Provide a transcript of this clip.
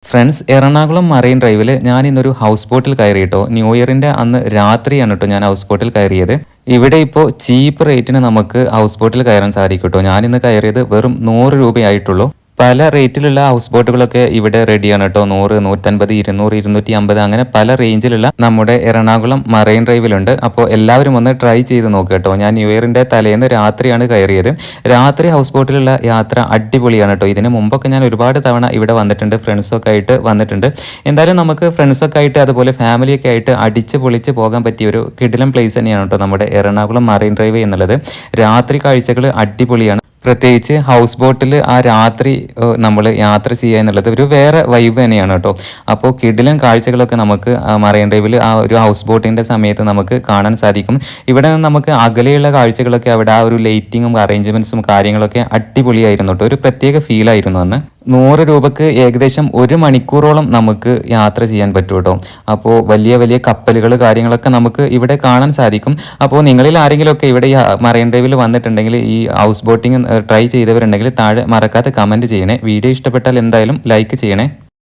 Friends Ernakulam marine ഡ്രൈവിൽ ഞാൻ ഇന്നൊരു ഹൗസ് ബോട്ടിൽ കയറിയിട്ടോ. ന്യൂ ഇയറിൻ്റെ അന്ന് രാത്രിയാണ് കേട്ടോ ഞാൻ ഹൗസ് ബോട്ടിൽ കയറിയത്. ഇവിടെ ഇപ്പോൾ ചീപ്പ് റേറ്റിന് നമുക്ക് ഹൗസ് ബോട്ടിൽ കയറാൻ സാധിക്കും കേട്ടോ. ഞാനിന്ന് കയറിയത് വെറും 100 രൂപയായിട്ടുള്ളൂ. പല റേറ്റിലുള്ള ഹൗസ് ബോട്ടുകളൊക്കെ ഇവിടെ റെഡിയാണ് കേട്ടോ. 100, 150, 200, 250 അങ്ങനെ പല റേഞ്ചിലുള്ള നമ്മുടെ എറണാകുളം മറൈൻ ഡ്രൈവിലുണ്ട്. അപ്പോൾ എല്ലാവരും ഒന്ന് ട്രൈ ചെയ്ത് നോക്കുക കേട്ടോ. ഞാൻ ന്യൂ ഇയറിൻ്റെ തലേന്ന് രാത്രിയാണ് കയറിയത്. രാത്രി ഹൗസ് ബോട്ടിലുള്ള യാത്ര അടിപൊളിയാണ് കേട്ടോ. ഇതിന് മുമ്പൊക്കെ ഞാൻ ഒരുപാട് തവണ ഇവിടെ വന്നിട്ടുണ്ട്, ഫ്രണ്ട്സൊക്കെ ആയിട്ട് വന്നിട്ടുണ്ട്. എന്തായാലും നമുക്ക് ഫ്രണ്ട്സൊക്കെ ആയിട്ട് അതുപോലെ ഫാമിലിയൊക്കെ ആയിട്ട് അടിച്ച് പൊളിച്ച് പോകാൻ പറ്റിയ ഒരു കിടിലം പ്ലേസ് തന്നെയാണ് കേട്ടോ നമ്മുടെ എറണാകുളം മറൈൻ ഡ്രൈവ് എന്നുള്ളത്. രാത്രി കാഴ്ചകൾ അടിപൊളിയാണ്. പ്രത്യേകിച്ച് ഹൗസ് ബോട്ടിൽ ആ രാത്രി നമ്മൾ യാത്ര ചെയ്യുക എന്നുള്ളത് ഒരു വേറെ വൈബ് തന്നെയാണ് കേട്ടോ. അപ്പോൾ കിടിലൻ കാഴ്ചകളൊക്കെ നമുക്ക് മറൈൻ ഡ്രൈവിൽ ആ ഒരു ഹൗസ് ബോട്ടിൻ്റെ സമയത്ത് നമുക്ക് കാണാൻ സാധിക്കും. ഇവിടെ നിന്ന് നമുക്ക് അകലെയുള്ള കാഴ്ചകളൊക്കെ അവിടെ ആ ഒരു ലൈറ്റിങ്ങും അറേഞ്ച്മെൻറ്റ്സും കാര്യങ്ങളൊക്കെ അടിപൊളിയായിരുന്നു കേട്ടോ. ഒരു പ്രത്യേക ഫീലായിരുന്നു അന്ന്. 100 രൂപക്ക് ഏകദേശം 1 മണിക്കൂറോളം നമുക്ക് യാത്ര ചെയ്യാൻ പറ്റും കേട്ടോ. അപ്പോൾ വലിയ വലിയ കപ്പലുകൾ കാര്യങ്ങളൊക്കെ നമുക്ക് ഇവിടെ കാണാൻ സാധിക്കും. അപ്പോൾ നിങ്ങളിൽ ആരെങ്കിലുമൊക്കെ ഇവിടെ ഈ മറൈൻ ഡ്രൈവിൽ വന്നിട്ടുണ്ടെങ്കിൽ ഈ ഹൗസ് ബോട്ടിങ് ട്രൈ ചെയ്തവരുണ്ടെങ്കിൽ താഴെ മറക്കാതെ കമൻറ്റ് ചെയ്യണേ. വീഡിയോ ഇഷ്ടപ്പെട്ടാൽ എന്തായാലും ലൈക്ക് ചെയ്യണേ.